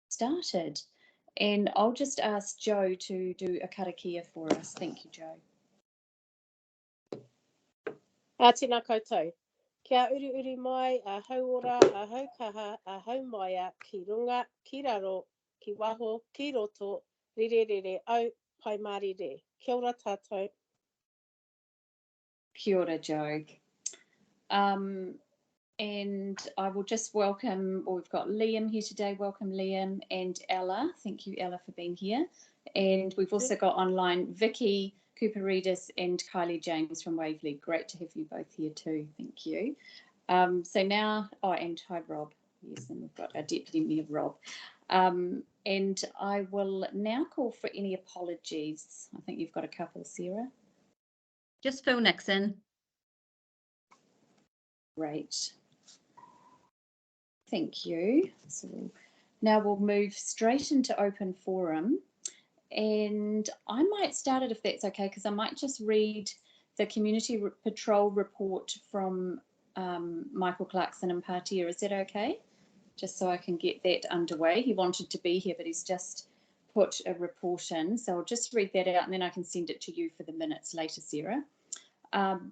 started. And I'll just ask Joe to do a karakia for us. Thank you, Joe. Tēnā koutou. Kia uri mai, a hauora, a haukaha, a haumaia, ki runga, ki raro, ki waho, ki roto, rere au, pai marire. Kia ora tātou. Kia ora, Joe. And I will just welcome, we've got Liam here today. Welcome, Liam, and Ella. Thank you, Ella, for being here. And we've also got online Vicky Cooperidis and Kylie James from Waverly. Great to have you both here too. Thank you. So now, and hi, Rob. Yes, and we've got our Deputy Mayor, Rob. And I will now call for any apologies. I think you've got a couple, Sara. Just Phil Nixon. Great. Thank you. So now we'll move straight into open forum. And I might start it if that's okay, because I might just read the community patrol report from Michael Clarkson and Patea. Is that okay? Just so I can get that underway. He wanted to be here, but he's just put a report in. So I'll just read that out and then I can send it to you for the minutes later, Sara.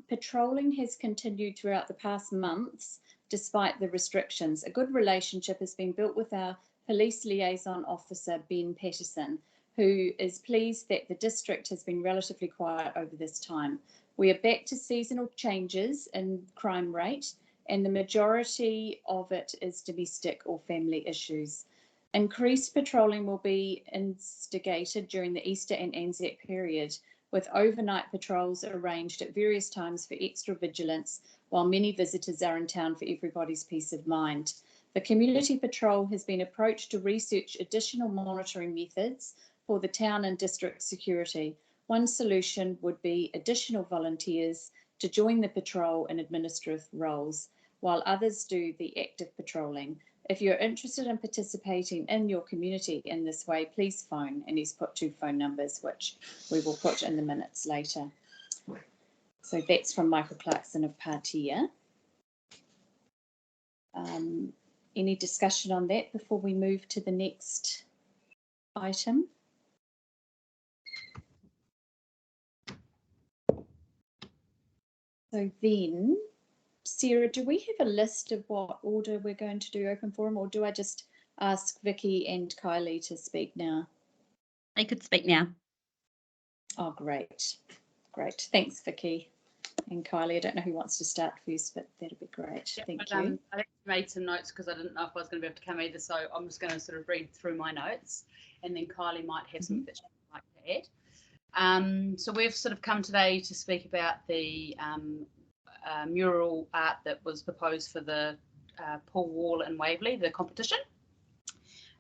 Patrolling has continued throughout the past months despite the restrictions. A good relationship has been built with our police liaison officer, Ben Patterson, who is pleased that the district has been relatively quiet over this time. We are back to seasonal changes in crime rate, and the majority of it is domestic or family issues. Increased patrolling will be instigated during the Easter and Anzac period, with overnight patrols arranged at various times for extra vigilance while many visitors are in town for everybody's peace of mind. The community patrol has been approached to research additional monitoring methods for the town and district security. One solution would be additional volunteers to join the patrol in administrative roles, while others do the active patrolling. If you're interested in participating in your community in this way, please phone. And he's put 2 phone numbers, which we will put in the minutes later. So that's from Michael Clarkson of Patea. Any discussion on that before we move to the next item? So then, Sara, do we have a list of what order we're going to do open forum, or do I just ask Vicky and Kylie to speak now? They could speak now. Oh, great. Great. Thanks, Vicky and Kylie. I don't know who wants to start first, but that'd be great. Yeah, Thank you. I made some notes because I didn't know if I was going to be able to come either, so I'm just going to sort of read through my notes, and then Kylie might have some that she'd like to add. So we've sort of come today to speak about the mural art that was proposed for the pool wall in Waverly, the competition.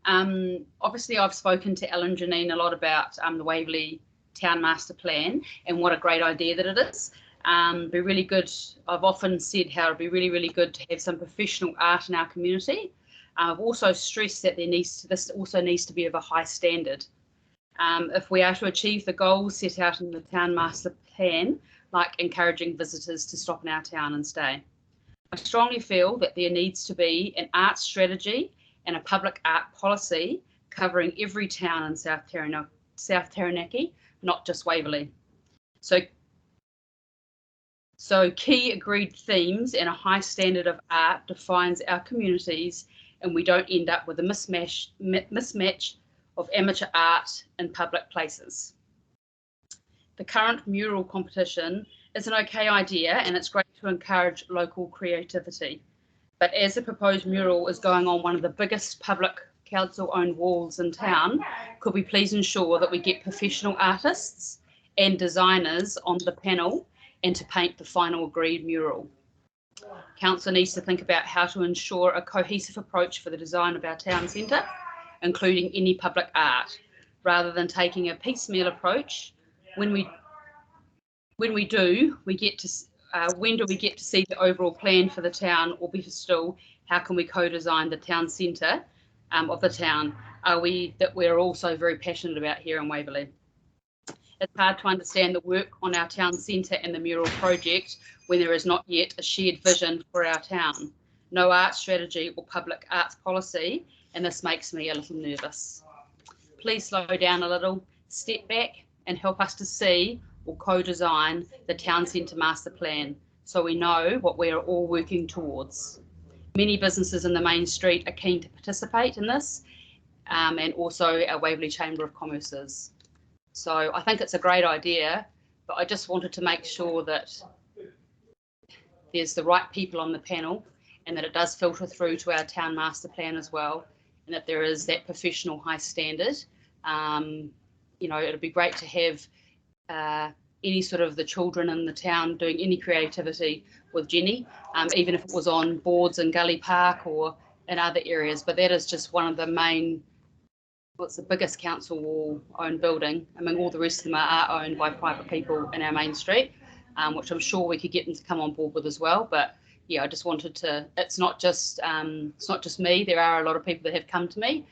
Obviously, I've spoken to Ellen and Janine a lot about the Waverly Town Master Plan and what a great idea that it is. Be really good. I've often said how it'd be really, really good to have some professional art in our community. I've also stressed that this also needs to be of a high standard. If we are to achieve the goals set out in the Town Master Plan, like encouraging visitors to stop in our town and stay. I strongly feel that there needs to be an art strategy and a public art policy covering every town in South Taranaki, not just Waverly. So key agreed themes and a high standard of art defines our communities, and we don't end up with a mismatch of amateur art in public places. The current mural competition is an okay idea, and it's great to encourage local creativity. But as the proposed mural is going on one of the biggest public council-owned walls in town, could we please ensure that we get professional artists and designers on the panel and to paint the final agreed mural? Council needs to think about how to ensure a cohesive approach for the design of our town centre, including any public art, rather than taking a piecemeal approach. When do we get to see the overall plan for the town, or better still, how can we co-design the town centre of the town that we're also very passionate about here in Waverly? It's hard to understand the work on our town centre and the mural project when there is not yet a shared vision for our town. no art strategy or public arts policy, and this makes me a little nervous. Please slow down a little, step back and help us to see or co-design the town centre master plan so we know what we're all working towards. Many businesses in the main street are keen to participate in this, and also our Waverly Chamber of Commerce is. So I think it's a great idea, but I just wanted to make sure that there's the right people on the panel and that it does filter through to our town master plan as well, and that there is that professional high standard. You know, it'd be great to have any sort of the children in the town doing any creativity with Jenny, even if it was on boards in Gully Park or in other areas, but that is just one of the main, what's the biggest council owned building. I mean, all the rest of them are owned by private people in our main street, which I'm sure we could get them to come on board with as well. But yeah, I just wanted to, it's not just me, there are a lot of people that have come to me,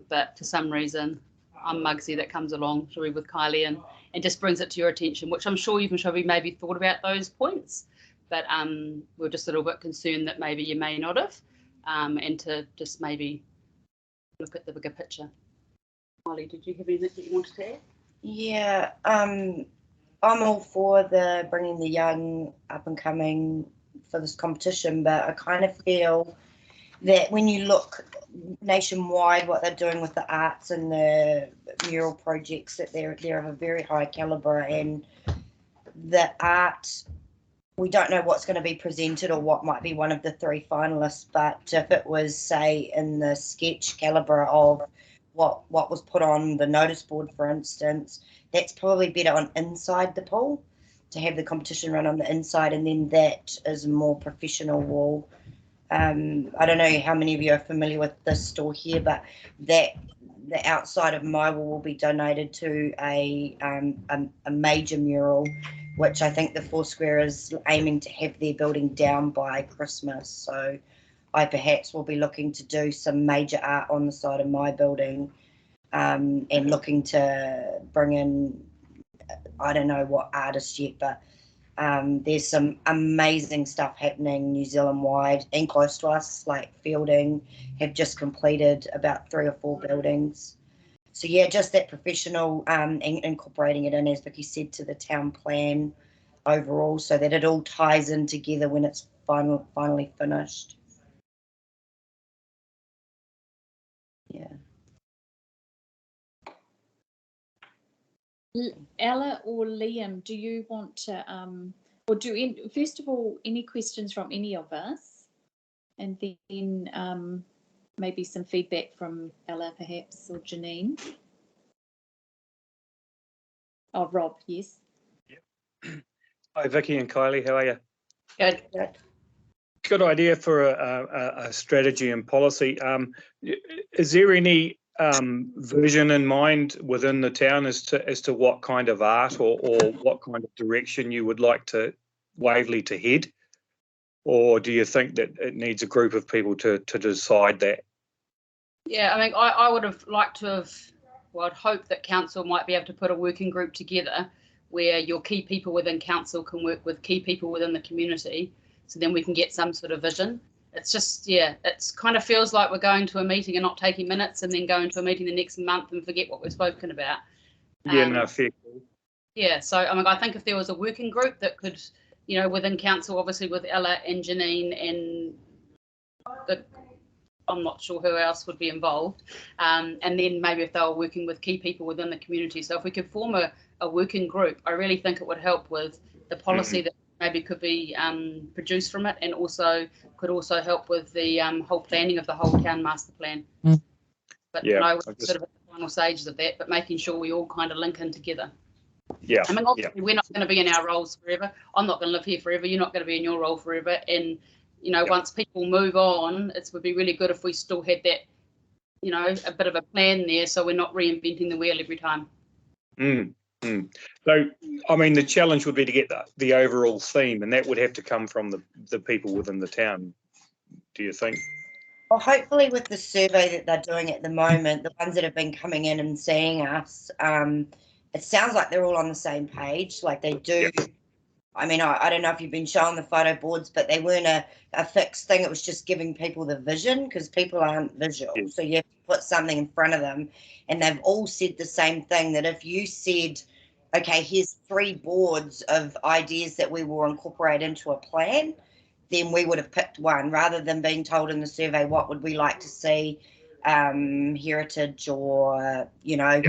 but for some reason I'm Mugsy that comes along with Kylie and just brings it to your attention, which I'm sure you've maybe thought about those points, but we're just a little bit concerned that maybe you may not have, and to just maybe look at the bigger picture. Kylie, did you have anything that you wanted to add? Yeah, I'm all for the bringing the young up and coming for this competition, but I kind of feel that when you look nationwide what they're doing with the arts and the mural projects, that they're of a very high calibre, and the art, we don't know what's going to be presented or what might be one of the 3 finalists, but if it was, say, in the sketch calibre of what was put on the notice board, for instance, that's probably better on inside the pool, to have the competition run on the inside, and then that is a more professional wall. I don't know how many of you are familiar with this store here, but that the outside of my wall will be donated to a major mural, which I think the Foursquare is aiming to have their building down by Christmas. So I perhaps will be looking to do some major art on the side of my building, and looking to bring in, I don't know what artist yet, but there's some amazing stuff happening New Zealand wide and close to us, like Fielding have just completed about 3 or 4 buildings. So yeah, just that professional, and incorporating it in, as Vicky said, to the town plan overall, so that it all ties in together when it's finally finished. Yeah. Ella or Liam, do you want to, or first of all, any questions from any of us, and then maybe some feedback from Ella perhaps, or Janine? Oh, Rob, yes. Yep. Hi, Vicky and Kylie, how are you? Good. Good idea for a strategy and policy. Is there any vision in mind within the town as to what kind of art or what kind of direction you would like to Waverley to head, or do you think that it needs a group of people to decide that? Yeah, I mean, I would have liked to have, well, I'd hope that council might be able to put a working group together where your key people within council can work with key people within the community, so then we can get some sort of vision. It's just, yeah, it's kind of feels like we're going to a meeting and not taking minutes, and then going to a meeting the next month and forget what we've spoken about. Yeah, no, fair. Yeah, so I mean, I think if there was a working group that could, you know, within council, obviously with Ella and Janine and I'm not sure who else would be involved, and then maybe if they were working with key people within the community. So if we could form a working group, I really think it would help with the policy that maybe could be produced from it, and also could also help with the whole planning of the whole town master plan. But yeah, we're sort of at the final stages of that, but making sure we all kind of link in together. Yeah, I mean, obviously we're not going to be in our roles forever. I'm not going to live here forever. You're not going to be in your role forever. And, you know, once people move on, it would be really good if we still had that, you know, a bit of a plan there, so we're not reinventing the wheel every time. So, I mean, the challenge would be to get the overall theme, and that would have to come from the people within the town, do you think? Well, hopefully with the survey that they're doing at the moment, the ones that have been coming in and seeing us, it sounds like they're all on the same page. Like they do I mean, I don't know if you've been shown the photo boards, but they weren't a fixed thing. It was just giving people the vision, because people aren't visual. Yeah. So you have to put something in front of them. And they've all said the same thing, that if you said, okay, here's 3 boards of ideas that we will incorporate into a plan, then we would have picked one, rather than being told in the survey, what would we like to see, heritage or, you know,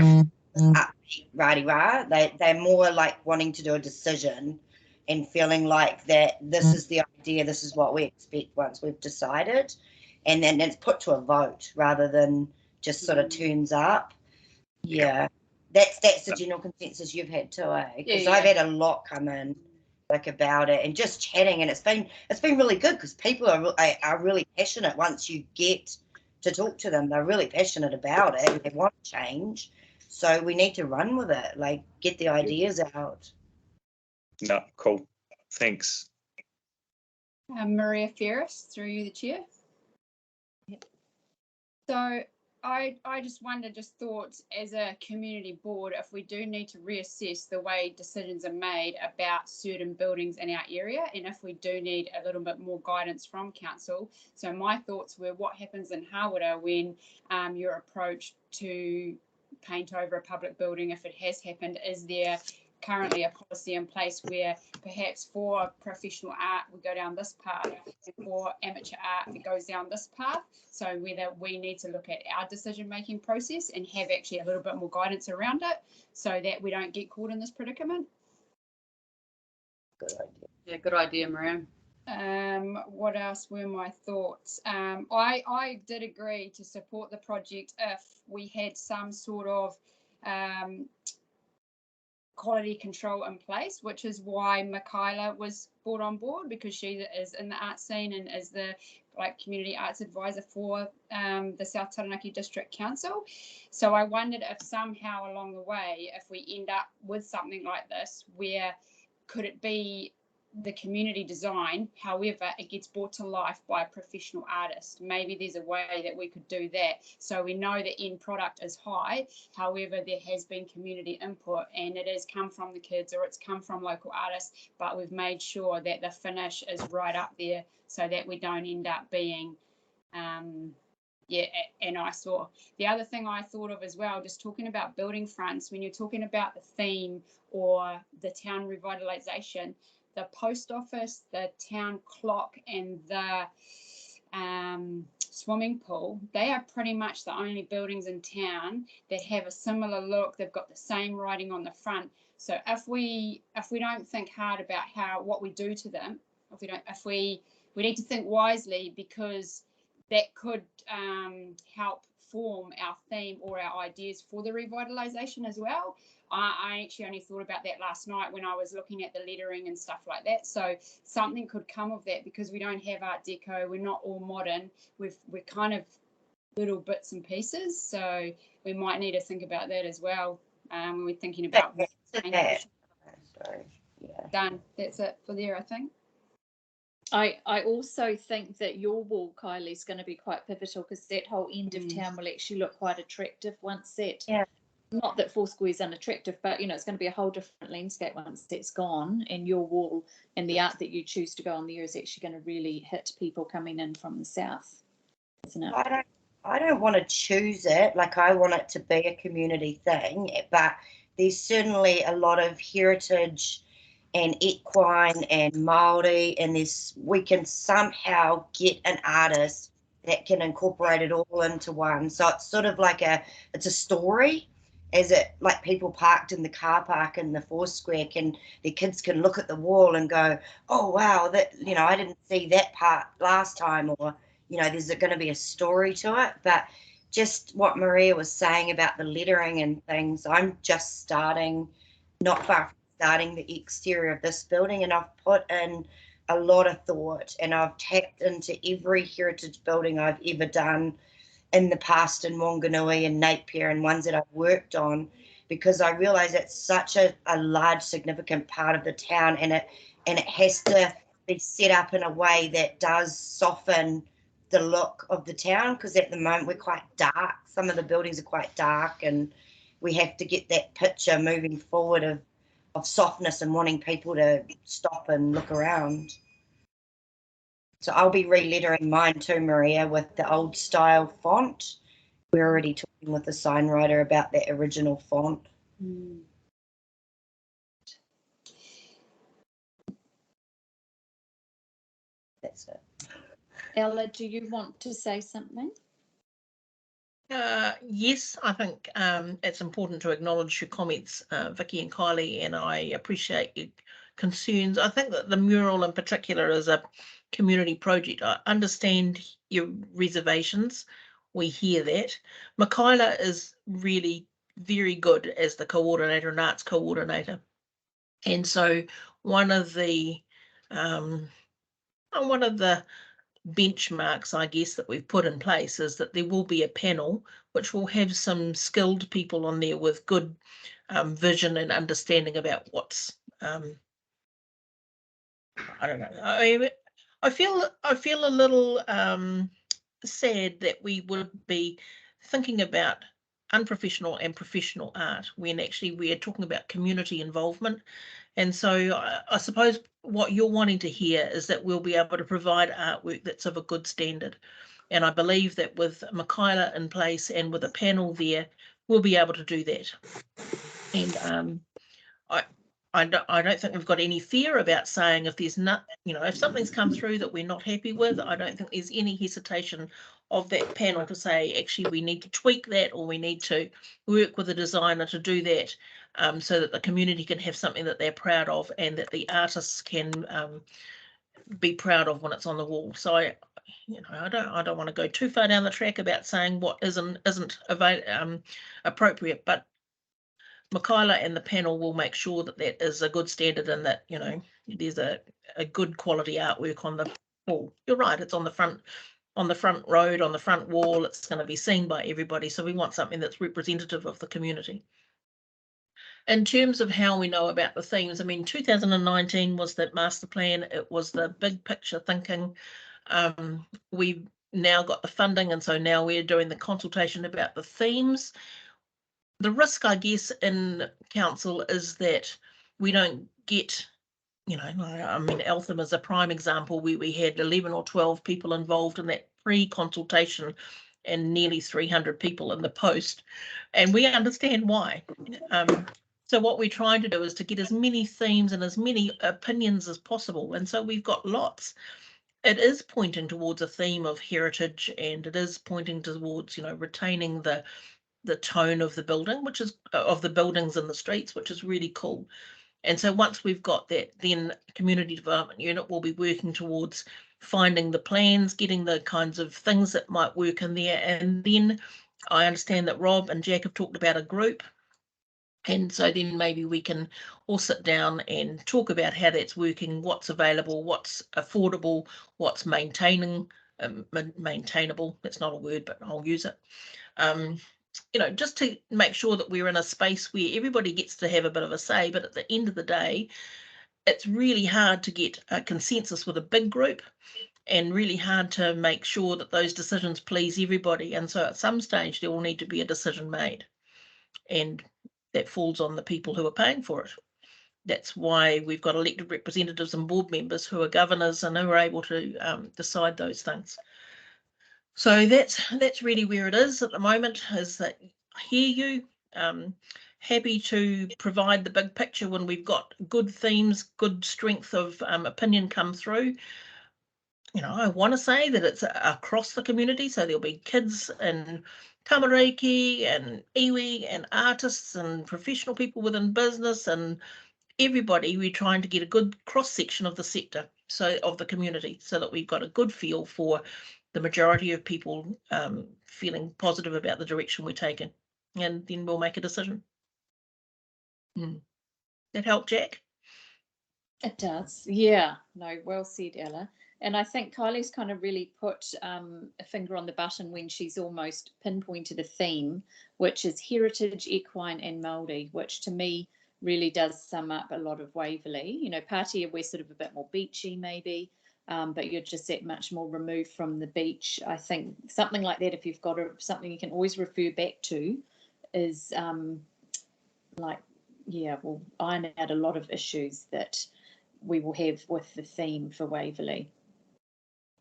upbeat, rah-de-rah. They're more like wanting to do a decision and feeling like that this is the idea, this is what we expect once we've decided. And then it's put to a vote rather than just sort of turns up. Yeah. That's the general consensus you've had too, eh? Because I've had a lot come in like about it and just chatting, and it's been really good, because people are really passionate once you get to talk to them. They're really passionate about it and they want change. So we need to run with it, like get the ideas out. No, cool. Thanks. Maria Ferris, through you, the chair. So I just thought, as a community board, if we do need to reassess the way decisions are made about certain buildings in our area, and if we do need a little bit more guidance from council. So my thoughts were, what happens in Hawera when you're approached to paint over a public building, if it has happened? Is there currently a policy in place where perhaps for professional art we go down this path, and for amateur art it goes down this path? So whether we need to look at our decision making process and have actually a little bit more guidance around it, so that we don't get caught in this predicament. Good idea. Yeah, good idea, Maria. What else were my thoughts? I did agree to support the project if we had some sort of quality control in place, which is why Michaela was brought on board, because she is in the art scene and is the community arts advisor for the South Taranaki District Council. So I wondered if somehow along the way, if we end up with something like this, where could it be the community design, however it gets brought to life by a professional artist? Maybe there's a way that we could do that, so we know the end product is high, however there has been community input and it has come from the kids or it's come from local artists, but we've made sure that the finish is right up there, so that we don't end up being an eyesore. The other thing I thought of as well, just talking about building fronts, when you're talking about the theme or the town revitalisation, the post office, the town clock, and the swimming pool, they are pretty much the only buildings in town that have a similar look. They've got the same writing on the front. So if we don't think hard about what we do to them, we need to think wisely, because that could help form our theme or our ideas for the revitalisation as well. I actually only thought about that last night when I was looking at the lettering and stuff like that. So something could come of that, because we don't have Art Deco. We're not all modern. We're kind of little bits and pieces. So we might need to think about that as well when we're thinking about what. Sorry. Yeah. Done. That's it for there, I think. I also think that your wall, Kylie, is going to be quite pivotal, because that whole end of town will actually look quite attractive once that. Yeah. Not that Foursquare is unattractive, but it's going to be a whole different landscape once that's gone, and your wall and the art that you choose to go on there is actually going to really hit people coming in from the south, isn't it? I don't want to choose it. Like, I want it to be a community thing, but there's certainly a lot of heritage and equine and Māori, and we can somehow get an artist that can incorporate it all into one. So it's sort of like it's a story, as it, like, people parked in the car park in the Foursquare, their kids can look at the wall and go, oh wow, that, I didn't see that part last time, or there's going to be a story to it. But just what Maria was saying about the lettering and things, I'm just starting, not far from starting the exterior of this building, and I've put in a lot of thought, and I've tapped into every heritage building I've ever done in the past in Wanganui and Napier, and ones that I've worked on, because I realise it's such a large, significant part of the town, and it has to be set up in a way that does soften the look of the town, because at the moment we're quite dark. Some of the buildings are quite dark, and we have to get that picture moving forward softness and wanting people to stop and look around. So I'll be re-lettering mine too, Maria, with the old style font. We're already talking with the sign writer about that original font. That's it. Ella, do you want to say something? Yes, I think it's important to acknowledge your comments, Vicky and Kylie, and I appreciate your concerns. I think that the mural in particular is a community project. I understand your reservations. We hear that. Michaela is really very good as the coordinator and arts coordinator. And so one of the benchmarks, I guess, that we've put in place is that there will be a panel which will have some skilled people on there with good vision and understanding about what's I don't know. I feel a little sad that we would be thinking about unprofessional and professional art when actually we're talking about community involvement. And so I suppose what you're wanting to hear is that we'll be able to provide artwork that's of a good standard. And I believe that with Michaela in place and with a panel there, we'll be able to do that. And I don't think we've got any fear about saying if there's not, if something's come through that we're not happy with, I don't think there's any hesitation of that panel to say, actually, we need to tweak that, or we need to work with a designer to do that, so that the community can have something that they're proud of and that the artists can be proud of when it's on the wall. So I don't want to go too far down the track about saying what isn't appropriate, but Michaela and the panel will make sure that that is a good standard and that, there's a good quality artwork on the wall. You're right, it's on the front road, on the front wall. It's going to be seen by everybody. So we want something that's representative of the community. In terms of how we know about the themes, 2019 was that master plan. It was the big picture thinking. We've now got the funding, and so now we're doing the consultation about the themes. The risk, I guess, in council is that we don't get, Eltham is a prime example where we had 11 or 12 people involved in that pre-consultation and nearly 300 people in the post, and we understand why. So what we're trying to do is to get as many themes and as many opinions as possible, and so we've got lots. It is pointing towards a theme of heritage, and it is pointing towards, retaining the tone of the building, which is of the buildings and the streets, which is really cool. And so once we've got that, then community development unit will be working towards finding the plans, getting the kinds of things that might work in there. And then I understand that Rob and Jacq have talked about a group. And so then maybe we can all sit down and talk about how that's working, what's available, what's affordable, what's maintainable. That's not a word, but I'll use it. Just to make sure that we're in a space where everybody gets to have a bit of a say, but at the end of the day, it's really hard to get a consensus with a big group and really hard to make sure that those decisions please everybody. And so at some stage, there will need to be a decision made, and that falls on the people who are paying for it. That's why we've got elected representatives and board members who are governors and who are able to decide those things. So that's really where it is at the moment, is that I hear you, happy to provide the big picture when we've got good themes, good strength of opinion come through. I want to say that it's across the community, so there'll be kids and tamariki and iwi and artists and professional people within business and everybody. We're trying to get a good cross-section of the sector, so of the community, so that we've got a good feel for the majority of people feeling positive about the direction we're taking, and then we'll make a decision. That help, Jacq? It does. Yeah. No, well said, Ella. And I think Kylie's kind of really put a finger on the button when she's almost pinpointed a theme, which is heritage, equine and Māori, which to me really does sum up a lot of Waverly. Patea, we're sort of a bit more beachy maybe, but you're just that much more removed from the beach. I think something like that, if you've got something you can always refer back to, is like yeah, will iron out a lot of issues that we will have with the theme for Waverly.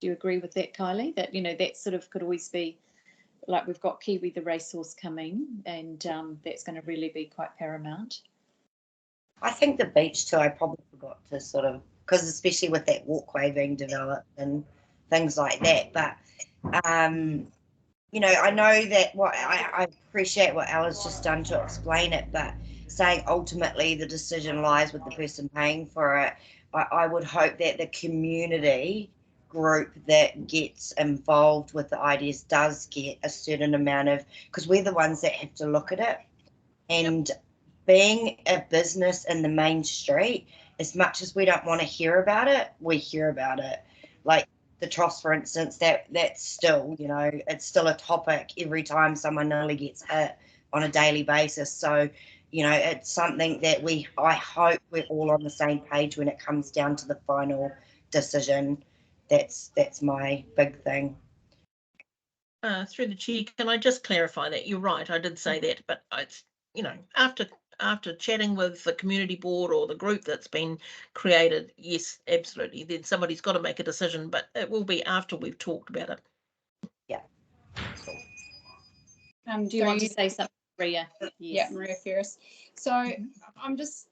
Do you agree with that, Kylie? That, you know, that sort of could always be, like, we've got Kiwi the racehorse coming, and that's going to really be quite paramount. I think the beach too, I probably forgot to sort of, because especially with that walkway being developed and things like that. But, you know, I know that what I appreciate what Ella's just done to explain it, but saying ultimately the decision lies with the person paying for it, I would hope that the community group that gets involved with the ideas does get a certain amount of, because we're the ones that have to look at it. And being a business in the main street, as much as we don't want to hear about it, we hear about it. Like the Tross, for instance, that's still, you know, it's still a topic every time someone nearly gets hit on a daily basis. So, you know, it's something that I hope we're all on the same page when it comes down to the final decision. That's my big thing. Through the chair, can I just clarify that? You're right, I did say that, but it's, you know, after chatting with the community board or the group that's been created, yes, absolutely, then somebody's got to make a decision, but it will be after we've talked about it. Yeah. Do you want to say something, Maria? Yes. Yeah, Maria Ferris. So I'm just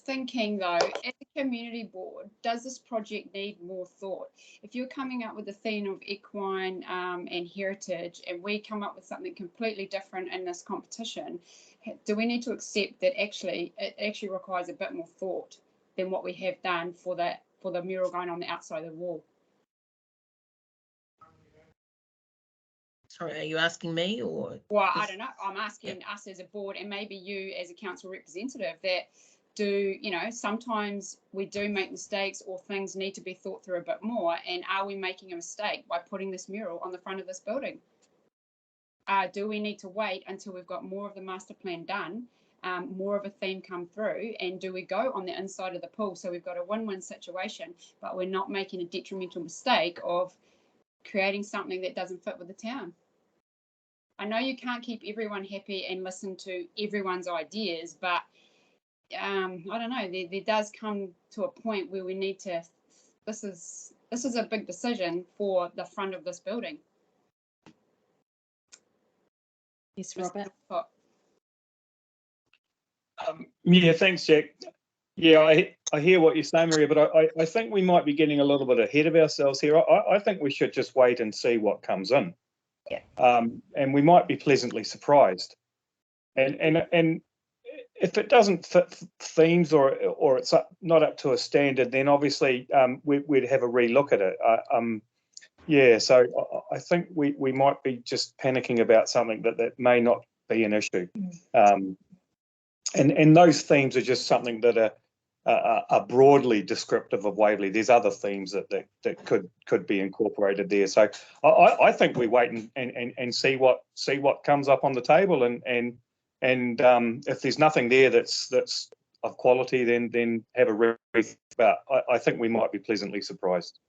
thinking though, as a community board, does this project need more thought? If you're coming up with a theme of equine and heritage, and we come up with something completely different in this competition, do we need to accept that it actually requires a bit more thought than what we have done for the mural going on the outside of the wall? Sorry, are you asking me or? Well, I don't know. I'm asking us as a board, and maybe you as a council representative, that you know, sometimes we do make mistakes or things need to be thought through a bit more. And are we making a mistake by putting this mural on the front of this building? Do we need to wait until we've got more of the master plan done, more of a theme come through, and do we go on the inside of the pool so we've got a win-win situation, but we're not making a detrimental mistake of creating something that doesn't fit with the town? I know you can't keep everyone happy and listen to everyone's ideas, but I don't know, there does come to a point where we need to, this is a big decision for the front of this building. Yes, Robert. Yeah, thanks, Jacq. Yeah, I hear what you're saying, Maria, but I think we might be getting a little bit ahead of ourselves here. I think we should just wait and see what comes in. Yeah. And we might be pleasantly surprised. And if it doesn't fit themes or it's not up to a standard, then obviously we'd have a relook at it. Yeah, so I think we might be just panicking about something that may not be an issue. And those themes are just something that are broadly descriptive of Waverly. There's other themes that could be incorporated there. So I think we wait and see what comes up on the table, and if there's nothing there that's of quality, then have a read about. I think we might be pleasantly surprised.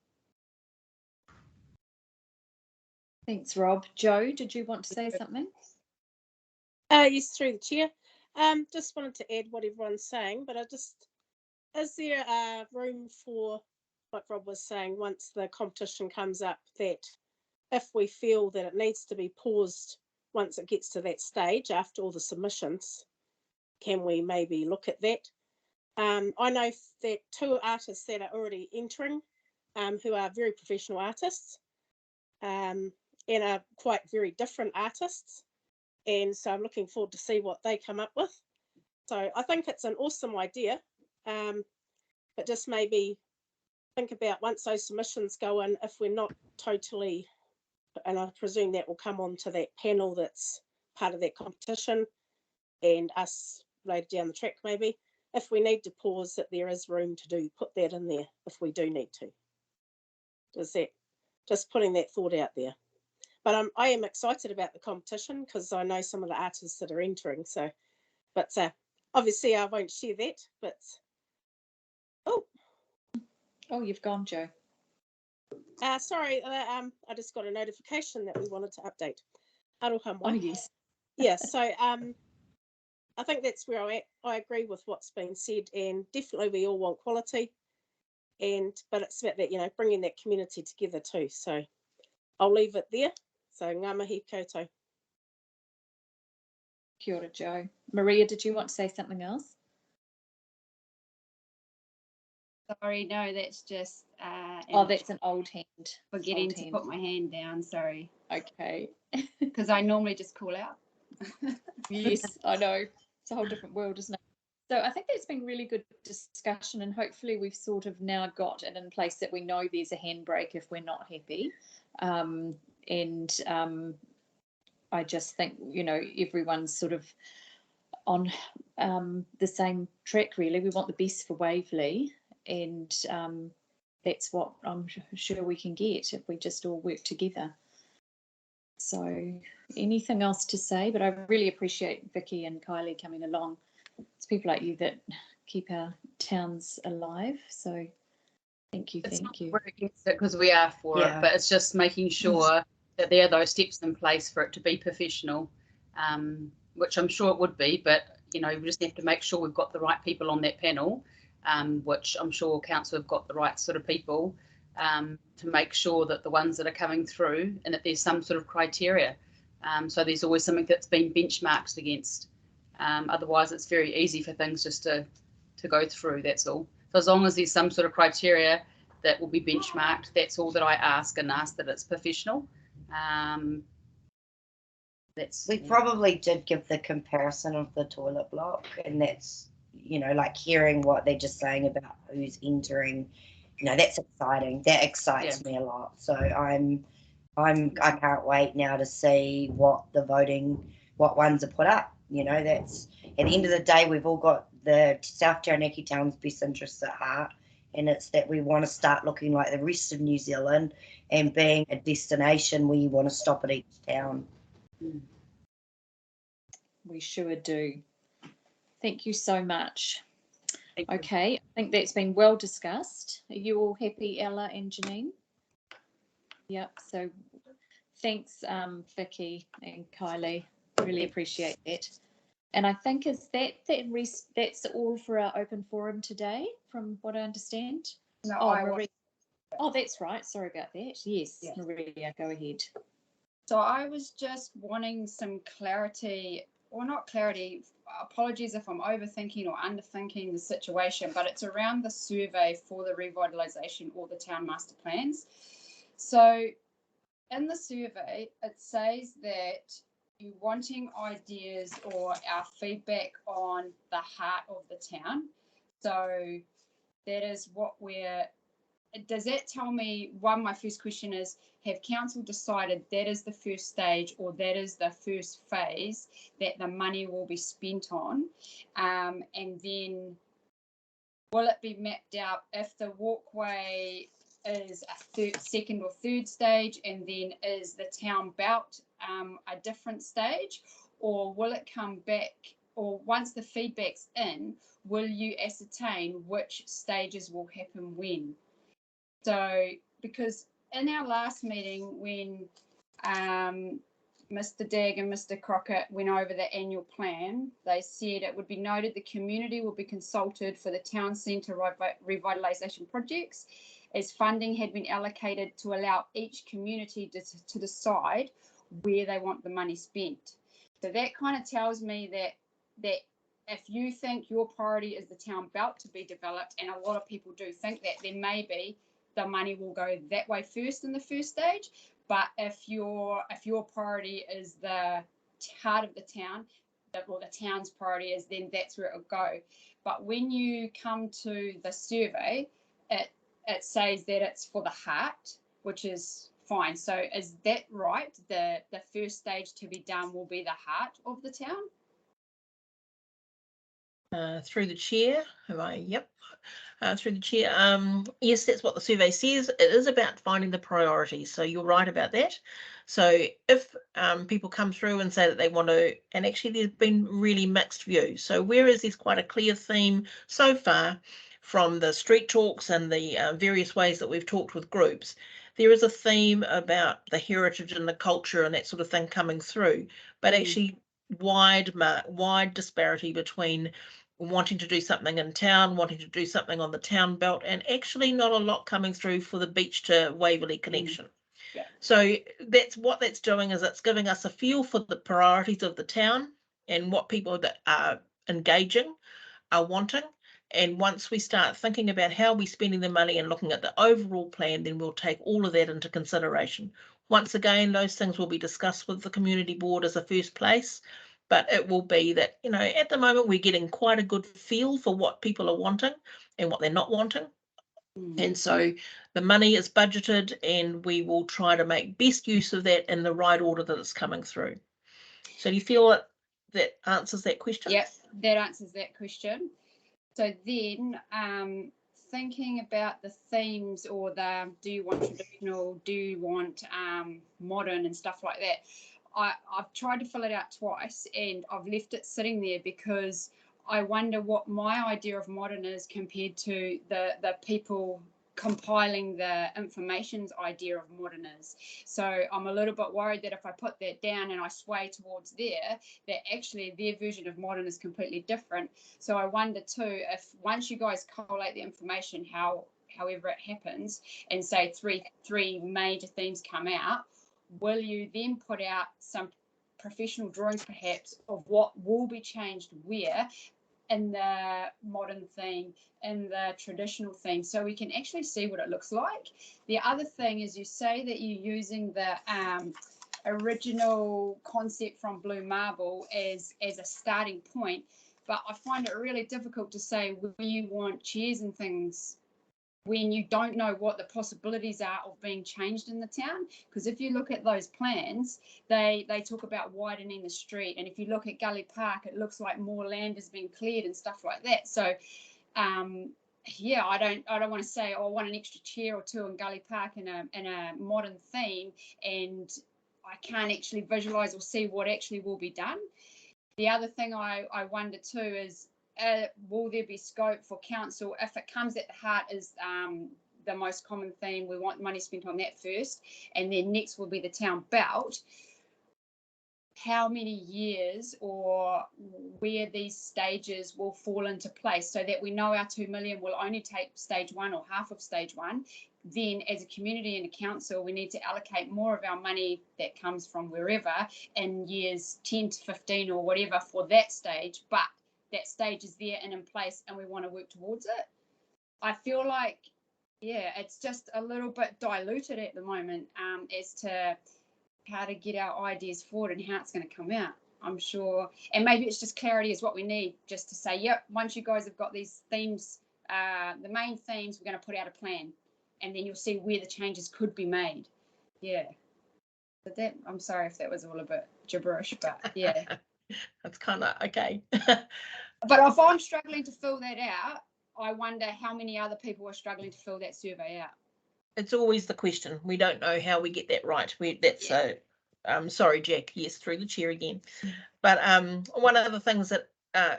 Thanks, Rob. Jo, did you want to say something? Yes, through the chair. Just wanted to add what everyone's saying, but is there room for, like Rob was saying, once the competition comes up, that if we feel that it needs to be paused once it gets to that stage after all the submissions, can we maybe look at that? I know that 2 artists that are already entering, who are very professional artists, and are quite very different artists. And so I'm looking forward to see what they come up with. So I think it's an awesome idea, but just maybe think about once those submissions go in, if we're not totally, and I presume that will come onto that panel that's part of that competition and us later down the track maybe, if we need to pause, that there is room to put that in there if we do need to. Does that, just putting that thought out there. But I am excited about the competition because I know some of the artists that are entering. So, but obviously I won't share that. But oh, you've gone, Jo. Sorry, I just got a notification that we wanted to update. Aroha mai. Oh yes. Yeah. So I think that's where I agree with what's been said, and definitely we all want quality, but it's about that, you know, bringing that community together too. So I'll leave it there. So ngā mihi koutou. Kia ora, Joe. Maria, did you want to say something else? Sorry, no, that's just Oh, that's an old hand. forgetting old to hand. put my hand down. Sorry, Okay. because I normally just call out. Yes, I know. It's a whole different world, isn't it? So I think that's been really good discussion, and hopefully we've sort of now got it in place that we know there's a handbrake if we're not happy. I just think, you know, everyone's sort of on the same track, really. We want the best for Waverly, and that's what I'm sure we can get if we just all work together. So anything else to say? But I really appreciate Vicky and Kylie coming along. It's people like you that keep our towns alive. So thank you, thank you. We're against it because we are for Yeah. it, but it's just making sure that there are those steps in place for it to be professional, which I'm sure it would be, but you know, we just have to make sure we've got the right people on that panel, which I'm sure council have got the right sort of people, to make sure that the ones that are coming through, and that there's some sort of criteria. So there's always something that's been benchmarked against. Otherwise it's very easy for things just to go through, that's all. So as long as there's some sort of criteria that will be benchmarked, that's all that I ask, and ask that it's professional. We probably did give the comparison of the toilet block, and that's, you know, like hearing what they're just saying about who's entering, you know, that's exciting. That excites me a lot. So I can't wait now to see what ones are put up. You know, that's at the end of the day, we've all got the South Taranaki town's best interests at heart, and it's that we want to start looking like the rest of New Zealand and being a destination where you want to stop at each town. We sure do. Thank you so much. Thank you. Okay, I think that's been well discussed. Are you all happy, Ella and Janine? Yep, so thanks, Vicky and Kylie. Really appreciate that. And I think that's all for our open forum today, from what I understand. No, Oh, Maria. Oh, that's right. Sorry about that. Yes, Yes. Maria, go ahead. So I was just wanting some clarity, or not clarity, apologies if I'm overthinking or underthinking the situation, but it's around the survey for the revitalisation or the town master plans. So in the survey, it says that you're wanting ideas or our feedback on the heart of the town. So that is what does that tell me, my first question is, have council decided that is the first stage, or that is the first phase that the money will be spent on? And then will it be mapped out if the walkway is a second or third stage, and then is the town belt a different stage, or will it come back, or once the feedback's in, will you ascertain which stages will happen when? So, because in our last meeting, when Mr. Dagg and Mr. Crockett went over the annual plan, they said it would be noted the community will be consulted for the town centre revitalisation projects, as funding had been allocated to allow each community to decide where they want the money spent. So that kind of tells me that if you think your priority is the town belt to be developed, and a lot of people do think that, then maybe the money will go that way first in the first stage. But if your priority is the heart of the town, or the town's priority is, then that's where it'll go. But when you come to the survey, it says that it's for the heart, which is fine. So is that right? The first stage to be done will be the heart of the town? Through the chair, through the chair. Yes, that's what the survey says. It is about finding the priorities. So you're right about that. So if people come through and say that they want to, and actually there's been really mixed views. So whereas there's quite a clear theme so far from the street talks and the various ways that we've talked with groups, there is a theme about the heritage and the culture and that sort of thing coming through. But actually wide disparity between wanting to do something in town, wanting to do something on the town belt, and actually not a lot coming through for the beach to Waverly connection. Yeah. So that's doing is it's giving us a feel for the priorities of the town and what people that are engaging are wanting. And once we start thinking about how we're spending the money and looking at the overall plan, then we'll take all of that into consideration. Once again, those things will be discussed with the community board as a first place, but it will be that, you know, at the moment we're getting quite a good feel for what people are wanting and what they're not wanting. And so the money is budgeted and we will try to make best use of that in the right order that it's coming through. So do you feel that answers that question? Yep, that answers that question. So then, thinking about the themes or the, do you want traditional, do you want modern and stuff like that, I've tried to fill it out twice and I've left it sitting there because I wonder what my idea of modern is compared to the people compiling the information's idea of modern is. So I'm a little bit worried that if I put that down and I sway towards there, that actually their version of modern is completely different. So I wonder too, if once you guys collate the information, however it happens, and say three major themes come out, will you then put out some professional drawings perhaps of what will be changed where in the modern theme, in the traditional theme, so we can actually see what it looks like. The other thing is you say that you're using the original concept from Blue Marble as a starting point, but I find it really difficult to say where you want chairs and things when you don't know what the possibilities are of being changed in the town. Because if you look at those plans, they talk about widening the street, and if you look at Gully Park, it looks like more land has been cleared and stuff like that. So yeah, I don't want to say, oh, I want an extra chair or two in Gully Park in a modern theme, and I can't actually visualize or see what actually will be done. The other thing I wonder too is, will there be scope for council, if it comes at the heart is the most common theme, we want money spent on that first, and then next will be the town belt, how many years or where these stages will fall into place so that we know our 2 million will only take stage one or half of stage one. Then as a community and a council, we need to allocate more of our money that comes from wherever in years 10 to 15 or whatever for that stage, but that stage is there and in place and we want to work towards it. I feel like, yeah, it's just a little bit diluted at the moment as to how to get our ideas forward and how it's going to come out, I'm sure. And maybe it's just clarity is what we need, just to say, yep, once you guys have got these themes, the main themes, we're going to put out a plan, and then you'll see where the changes could be made. Yeah. But that, I'm sorry if that was all a bit gibberish, but yeah. That's kind of okay. But if I'm struggling to fill that out, I wonder how many other people are struggling to fill that survey out. It's always the question. We don't know how we get that right. Sorry, Jacq. Yes, through the chair again. But one of the things that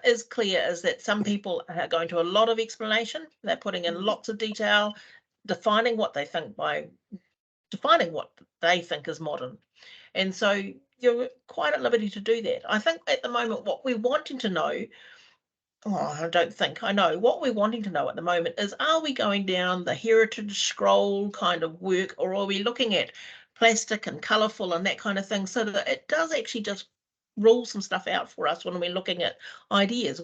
is clear is that some people are going to a lot of explanation. They're putting in lots of detail, defining what they think is modern. And so you're quite at liberty to do that. I think at the moment what we're wanting to know, I know what we're wanting to know at the moment is, are we going down the heritage scroll kind of work, or are we looking at plastic and colourful and that kind of thing, so that it does actually just rule some stuff out for us when we're looking at ideas.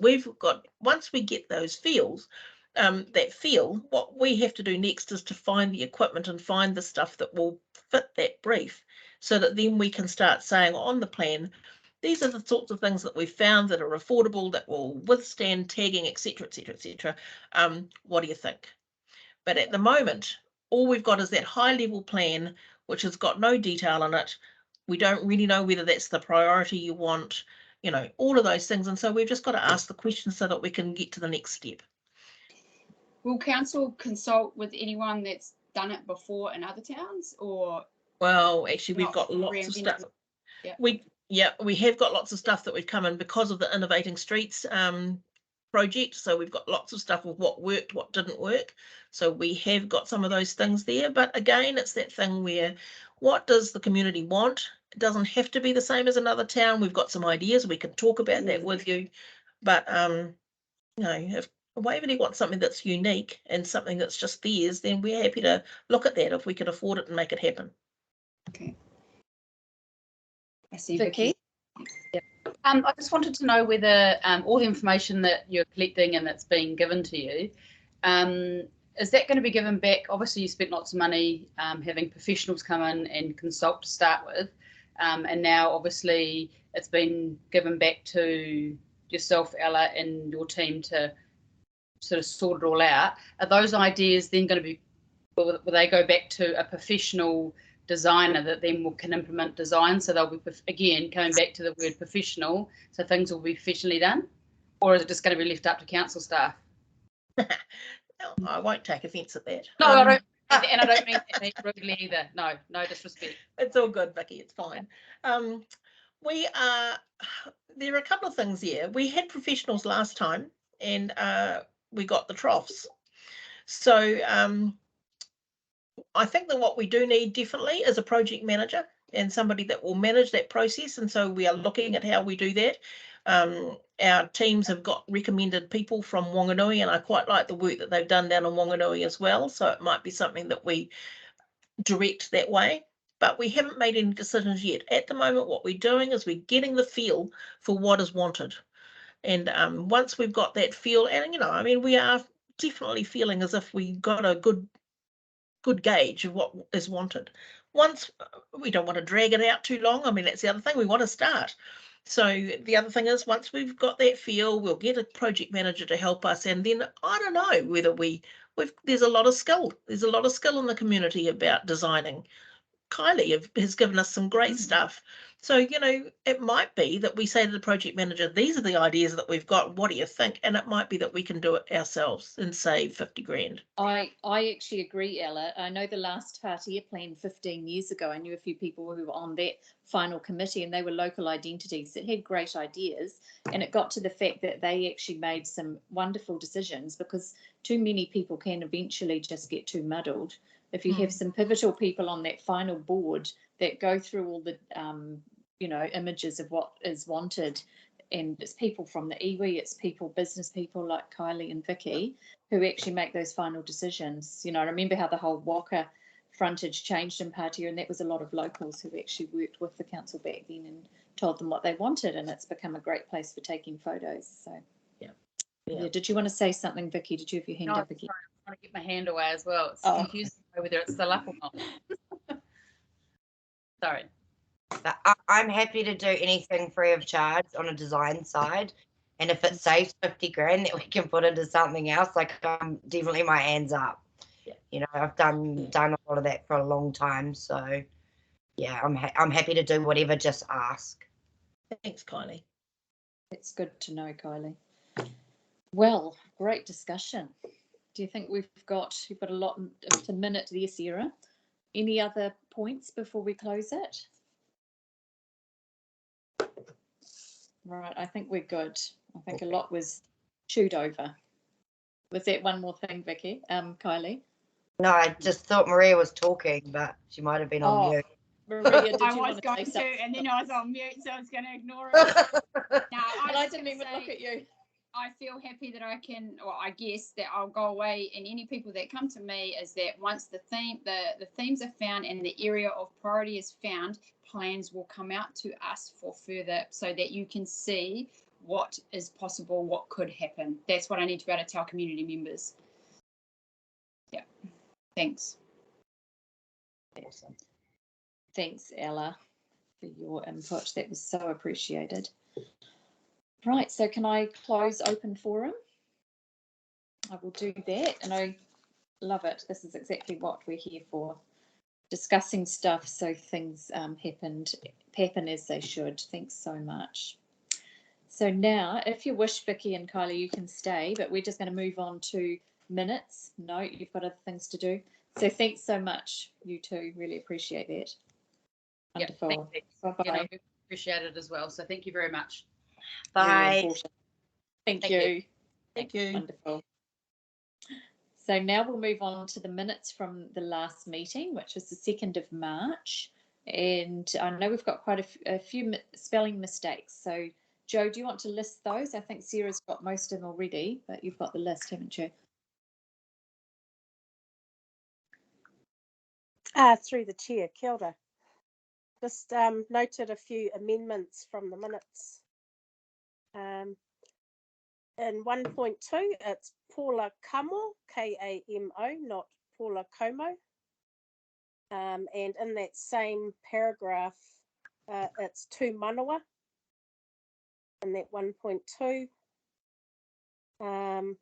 Once we get those feels, what we have to do next is to find the equipment and find the stuff that will fit that brief, so that then we can start saying on the plan, these are the sorts of things that we've found that are affordable, that will withstand tagging, etc., etc., etc. What do you think? But at the moment, all we've got is that high-level plan, which has got no detail in it. We don't really know whether that's the priority you want, all of those things. And so we've just got to ask the questions so that we can get to the next step. Will council consult with anyone that's done it before in other towns, or? Well, actually, we've got lots of stuff. Yeah. We have got lots of stuff that we've come in because of the Innovating Streets project. So we've got lots of stuff of what worked, what didn't work. So we have got some of those things there. But again, it's that thing where, what does the community want? It doesn't have to be the same as another town. We've got some ideas. We can talk about that with you. But, you know, if Waverley wants something that's unique and something that's just theirs, then we're happy to look at that if we can afford it and make it happen. Okay. I see Vicky? I just wanted to know whether all the information that you're collecting and that's being given to you, is that going to be given back? Obviously, you spent lots of money having professionals come in and consult to start with, and now obviously it's been given back to yourself, Ella, and your team to sort of sort it all out. Are those ideas then going to be, will they go back to a professional designer that then can implement design? So they'll be, again, coming back to the word professional, so things will be professionally done? Or is it just going to be left up to council staff? No, I won't take offence at that. No, I don't, and I don't mean that rudely either. No disrespect. It's all good, Vicky. It's fine. There are a couple of things here. We had professionals last time, and we got the troughs. So I think that what we do need definitely is a project manager and somebody that will manage that process. And so we are looking at how we do that. Our teams have got recommended people from Wanganui, and I quite like the work that they've done down in Wanganui as well. So it might be something that we direct that way, but we haven't made any decisions yet. At the moment, what we're doing is we're getting the feel for what is wanted. And once we've got that feel, and you know, I mean, we are definitely feeling as if we got a good gauge of what is wanted. Once, we don't want to drag it out too long. I mean, that's the other thing, we want to start. So the other thing is, once we've got that feel, we'll get a project manager to help us, and then I don't know whether there's a lot of skill. There's a lot of skill in the community about designing. Kylie has given us some great stuff. So, you know, it might be that we say to the project manager, these are the ideas that we've got. What do you think? And it might be that we can do it ourselves and save 50 grand. I actually agree, Ella. I know the last Patea plan 15 years ago, I knew a few people who were on that final committee, and they were local identities that had great ideas. And it got to the fact that they actually made some wonderful decisions, because too many people can eventually just get too muddled. If you have some pivotal people on that final board that go through all the, you know, images of what is wanted, and it's people from the iwi, it's people, business people like Kylie and Vicky, who actually make those final decisions. You know, I remember how the whole Waka frontage changed in Patea, and that was a lot of locals who actually worked with the council back then and told them what they wanted, and it's become a great place for taking photos. So yeah. Did you want to say something, Vicky? Did you have your hand up again? Sorry, I'm trying to get my hand away as well. It's confusing whether it's still up or not. Sorry. But I'm happy to do anything free of charge on a design side, and if it saves 50 grand that we can put into something else, like, definitely my hands up. You know, I've done a lot of that for a long time, so yeah, I'm happy to do whatever. Just ask. Thanks, Kylie. It's good to know, Kylie. Well, great discussion. Do you think you've got a lot to minute there, Sara? Any other points before we close it? Right, I think we're good. I think a lot was chewed over. Was that one more thing, Vicky? Kylie? No, I just thought Maria was talking, but she might have been on mute. Maria, did I you was going to, and then I was on mute, so I was going to ignore it. No, I didn't even look at you. I feel happy that I can, or I guess that I'll go away, and any people that come to me is that once the themes are found and the area of priority is found, plans will come out to us for further, so that you can see what is possible, what could happen. That's what I need to be able to tell community members. Yeah, thanks. Awesome. Thanks, Ella, for your input. That was so appreciated. Right, so can I close open forum? I will do that, and I love it. This is exactly what we're here for, discussing stuff so things happen as they should. Thanks so much. So now, if you wish, Vicky and Kylie, you can stay, but we're just going to move on to minutes. No, you've got other things to do. So thanks so much, you two. Really appreciate that. Wonderful. Yeah, thank you. Bye-bye. You know, we appreciate it as well. So thank you very much. Bye. Thank you. Thank you. Wonderful. So now we'll move on to the minutes from the last meeting, which was the 2nd of March. And I know we've got quite a few spelling mistakes. So, Jo, do you want to list those? I think Sarah's got most of them already, but you've got the list, haven't you? Through the chair, kia ora. Just noted a few amendments from the minutes. In 1.2, it's Paula Kamo, K-A-M-O, not Paula Como. And in that same paragraph, it's Tu Manawa in that 1.2. And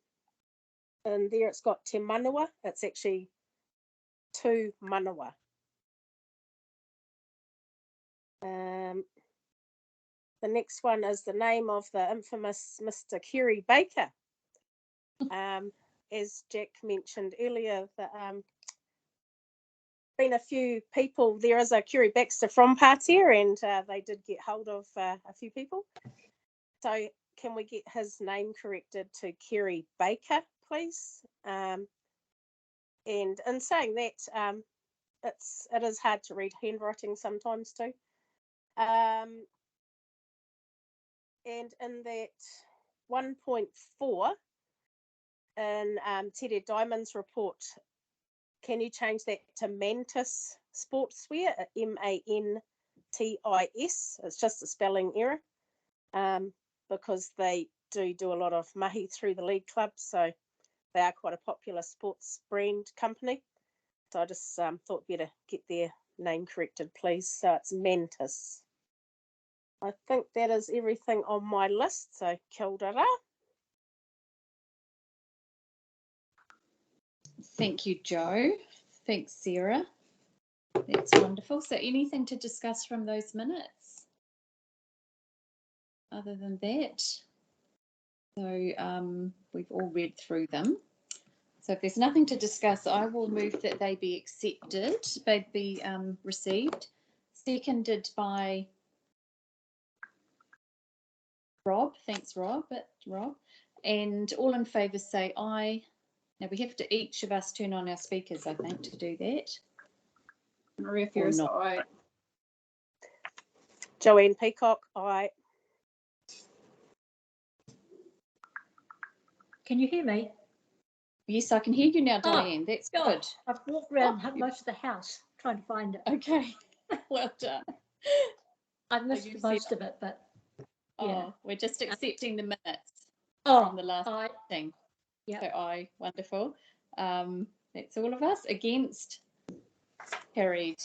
there it's got Te Manawa. It's actually Tu Manawa. The next one is the name of the infamous Mr. Kerry Baker. As Jacq mentioned earlier, been a few people. There is a Kerry Baxter from Patea, and they did get hold of a few people. So can we get his name corrected to Kerry Baker, please? And in saying that, it is hard to read handwriting sometimes too. And in that 1.4 in Tere Dymond's report, can you change that to Mantis Sportswear, M-A-N-T-I-S? It's just a spelling error, because they do a lot of mahi through the league club, so they are quite a popular sports brand company. So I just thought better get their name corrected, please. So it's Mantis. I think that is everything on my list, so kia ora. Thank you, Jo. Thanks, Sarah. That's wonderful. So anything to discuss from those minutes other than that? So we've all read through them. So if there's nothing to discuss, I will move that they be accepted, they be received. Seconded by Rob. Thanks, Rob. And all in favour say aye. Now we have to each of us turn on our speakers, I think, to do that. Maria Ferris, aye. Joanne Peacock, aye. Can you hear me? Yes, I can hear you now, Dianne. That's good. I've walked around most of the house trying to find it. Okay, well done. I've missed most of it, but yeah. Oh, we're just accepting the minutes Oh, from the last thing. Yeah. So aye, wonderful. That's all of us. Against? Carried.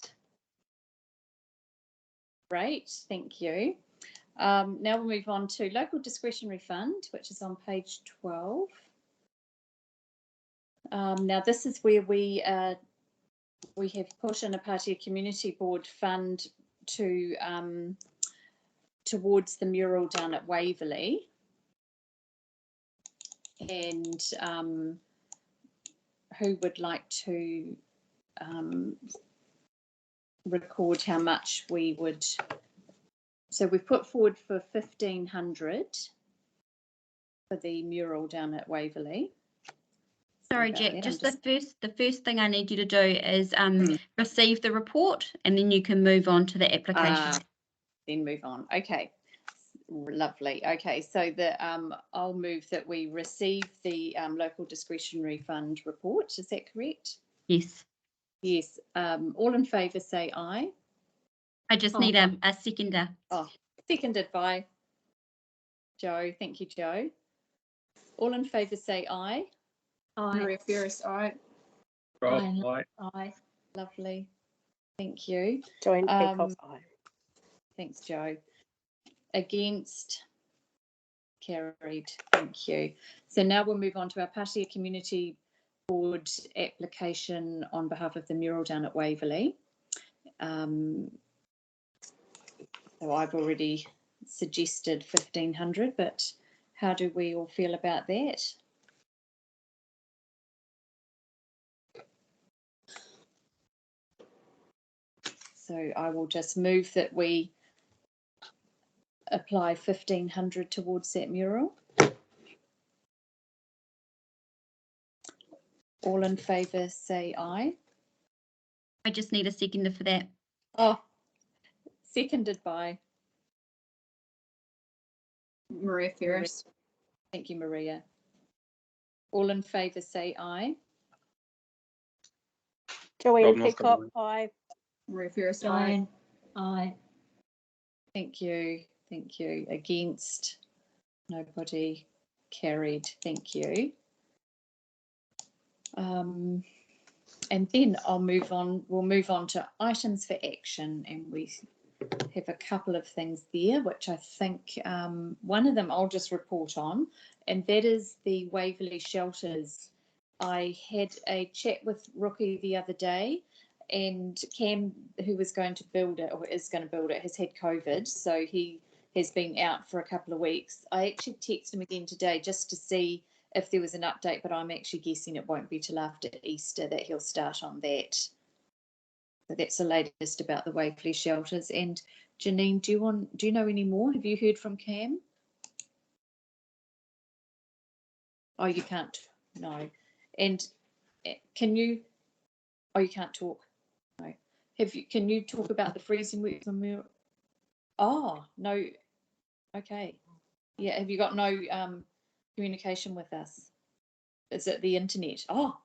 Great, thank you. Now we'll move on to local discretionary fund, which is on page 12. Now this is where we have put in a Patea Community Board fund to towards the mural down at Waverly, and who would like to record how much we would? So we've put forward for 1,500 for the mural down at Waverly. Sorry, Jacq, just the first thing I need you to do is receive the report, and then you can move on to the application. Then move on. Okay, lovely. Okay, so I'll move that we receive the local discretionary fund report. Is that correct? Yes. Yes. All in favour say aye. I just need a seconder. Oh, seconded by Jo. Thank you, Jo. All in favour say aye. Aye. Maria Ferris, aye. Aye. Aye. Lovely. Thank you. Joanne Peacock, aye. Thanks, Jo. Against? Carried. Thank you. So now we'll move on to our Patea Community Board application on behalf of the mural down at Waverly. So I've already suggested 1,500, but how do we all feel about that? So I will just move that we apply 1,500 towards that mural. All in favour say aye. I just need a seconder for that. Oh, Seconded by, Maria Ferris. thank you, Maria. All in favour say aye. Joanne Northcott, Peacock, aye. aye. Maria Ferris, aye. Dianne, aye. Thank you. Thank you. Against? Nobody. Carried. Thank you. And then I'll move on. We'll move on to items for action, and we have a couple of things there, which I think one of them I'll just report on, and that is the Waverly Shelters. I had a chat with Rookie the other day, and Cam, who was going to build it or is going to build it, has had COVID, so he has been out for a couple of weeks. I actually texted him again today just to see if there was an update, but I'm actually guessing it won't be till after Easter that he'll start on that. So that's the latest about the Waverly Shelters. And Janine, do you know any more? Have you heard from Cam? Oh, you can't. No. And can you? Oh, you can't talk. No. Can you talk about the freezing week? Oh no. Okay. Yeah. Have you got no communication with us? Is it the internet? Oh,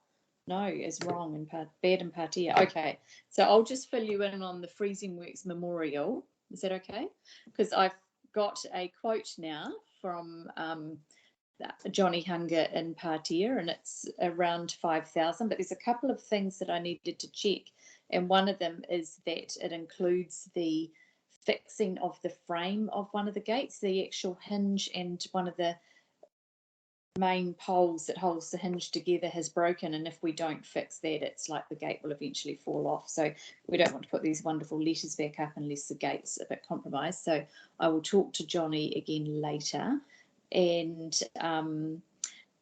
no, it's wrong and bad in Patea. Okay, so I'll just fill you in on the Freezing Works Memorial. Is that okay? Because I've got a quote now from Johnny Hunger in Patea, and it's around 5,000. But there's a couple of things that I needed to check, and one of them is that it includes the fixing of the frame of one of the gates, the actual hinge, and one of the main poles that holds the hinge together has broken, and if we don't fix that, it's like the gate will eventually fall off. So we don't want to put these wonderful letters back up unless the gate's a bit compromised. So I will talk to Johnny again later. And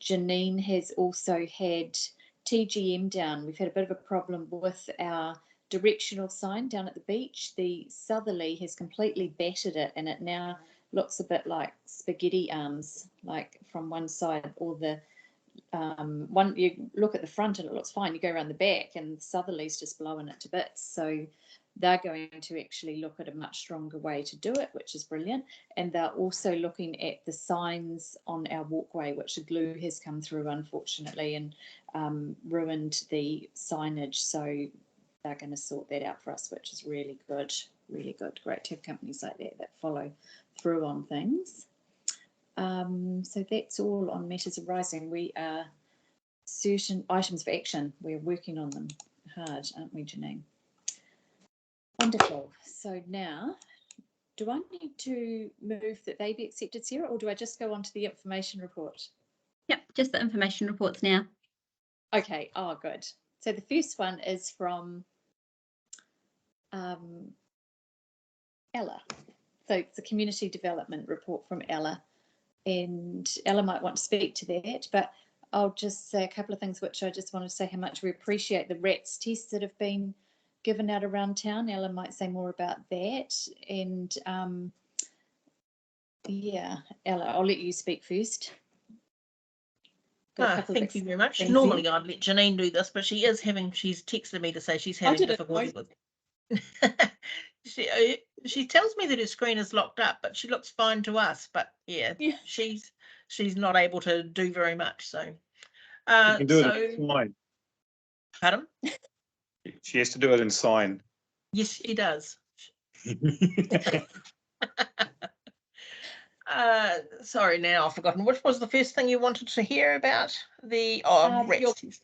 Janine has also had TGM down. We've had a bit of a problem with our directional sign down at the beach. The southerly has completely battered it, and it now looks a bit like spaghetti arms, like from one side, or the one, you look at the front and it looks fine, you go around the back and the southerly's just blowing it to bits. So they're going to actually look at a much stronger way to do it, which is brilliant. And they're also looking at the signs on our walkway, which the glue has come through, unfortunately, and ruined the signage. So they're going to sort that out for us, which is really good, really good. Great to have companies like that follow through on things. So that's all on matters arising. We are certain items for action. We're working on them hard, aren't we, Janine? Wonderful. So now, do I need to move that they be accepted, Sarah, or do I just go on to the information report? Yep, just the information reports now. Okay. Oh, good. So the first one is from Ella. So it's a community development report from Ella, and Ella might want to speak to that, but I'll just say a couple of things which I just want to say how much we appreciate the RATS tests that have been given out around town. Ella might say more about that. And yeah, Ella, I'll let you speak first. Thank you very much. Normally I'd let Janine do this, but she's texted me to say she's having difficulty with she tells me that her screen is locked up, but she looks fine to us. But yeah. she's not able to do very much. So you can do it in sign. Pardon? She has to do it in sign. Yes, she does. Sorry, now I've forgotten. Which was the first thing you wanted to hear about? The RATS test.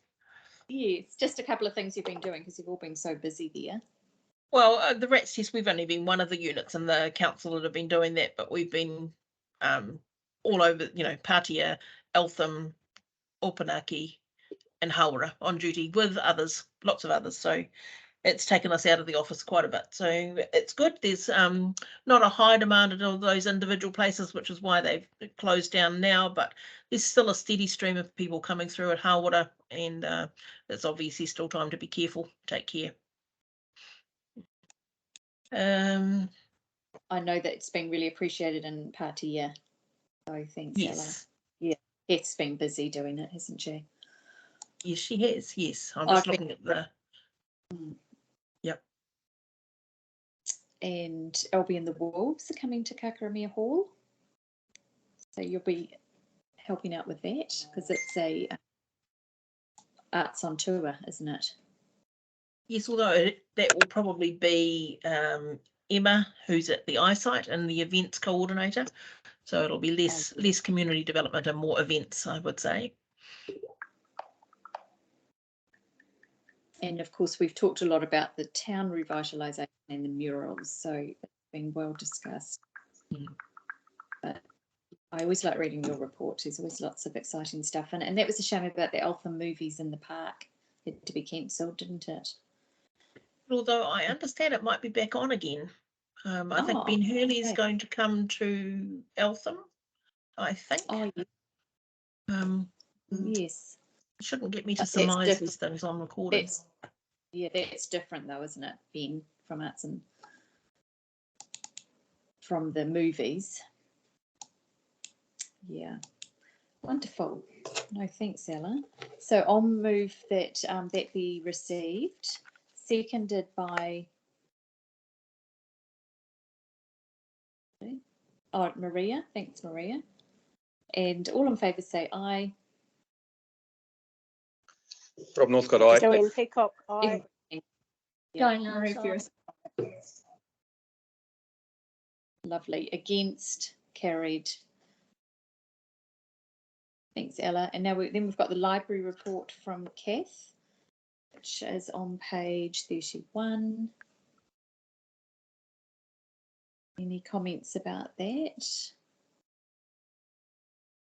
Yes, just a couple of things you've been doing because you've all been so busy there. Well, the RATS test, we've only been one of the units in the council that have been doing that, but we've been all over, Patea, Eltham, Opanaki, and Hawera on duty with others, lots of others. So it's taken us out of the office quite a bit. So it's good. There's not a high demand at all those individual places, which is why they've closed down now, but there's still a steady stream of people coming through at Hawera, and it's obviously still time to be careful. Take care. I know that it's been really appreciated in Patea. So thanks, yes. Ella. Yeah, Kath's been busy doing it, hasn't she? Yes, she has. Yes, I'm just looking at the. Yep. and Albie and the Wolves are coming to Kakaramia Hall. So you'll be helping out with that because it's a arts on tour, isn't it? Yes, although that will probably be Emma, who's at the eyesight and the events coordinator. So it'll be less community development and more events, I would say. And of course, we've talked a lot about the town revitalisation and the murals, so it's been well discussed. But I always like reading your report. There's always lots of exciting stuff. And that was a shame about the alpha movies in the park. It had to be cancelled, didn't it? Although I understand it might be back on again. I think Ben Hurley's going to come to Eltham, I think. Oh, yes. Shouldn't get me to surmise these things on recording. That's different though, isn't it, Ben, from Arts and from the movies? Yeah. Wonderful. No, thanks, Ella. So I'll move that that be received. Seconded by Maria. Thanks, Maria. And all in favour say aye. Rob Northcott, aye. Joanne Peacock, aye. Dianne, Lovely. Against, carried. Thanks, Ella. And now we've got the library report from Kath, which is on page 31. Any comments about that?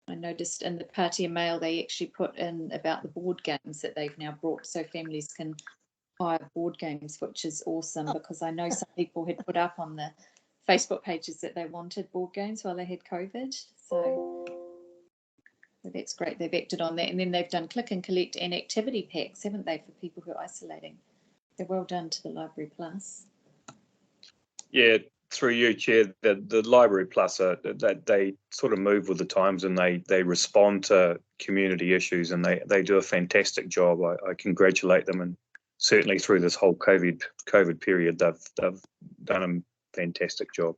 I noticed in the Patea mail they actually put in about the board games that they've now brought so families can hire board games, which is awesome because I know some people had put up on the Facebook pages that they wanted board games while they had COVID. So that's great. They've acted on that. And then they've done click and collect and activity packs, haven't they, for people who are isolating? They're well done to the Library Plus. Yeah, through you, Chair, the Library Plus, that they sort of move with the times and they respond to community issues and they do a fantastic job. I congratulate them, and certainly through this whole COVID period, they've done a fantastic job.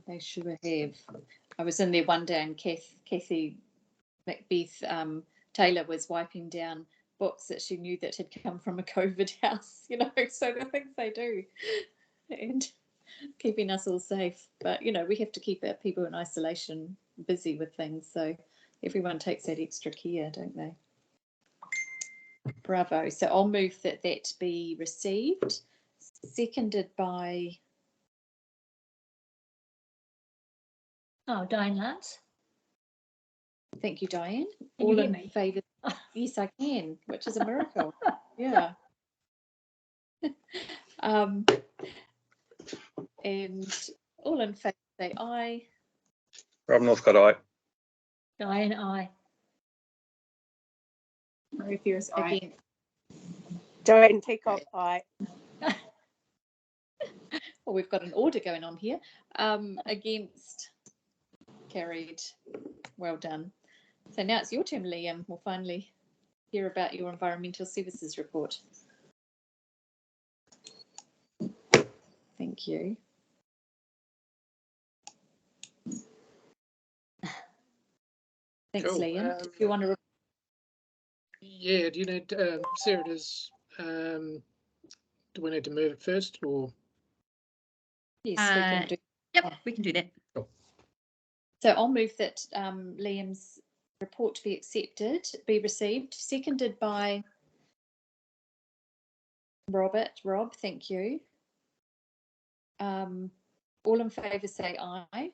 They sure have. I was in there one day and Kathy Macbeth Taylor was wiping down books that she knew that had come from a COVID house, you know, so the things they do and keeping us all safe. But, you know, we have to keep our people in isolation busy with things, so everyone takes that extra care, don't they? Bravo. So I'll move that be received. Seconded by... Oh, Dianne Lance. Thank you, Dianne. Can all you hear in me? favour? Yes, I can, which is a miracle. Yeah. And all in favour say aye. Rob Northcott, aye. Dianne, aye. Maria Ferris, aye. Again. Joanne Peacock, aye. Well, we've got an order going on here. Against, carried. Well done. So now it's your turn, Liam. We'll finally hear about your environmental services report. Thank you. Thanks, Cool. Liam. Do you want to? Yeah, do you need, Sarah, do we need to move it first or? Yes, we can do. Yep, we can do that. Cool. So I'll move that Liam's report to be accepted, be received, seconded by Rob, thank you. All in favour say aye.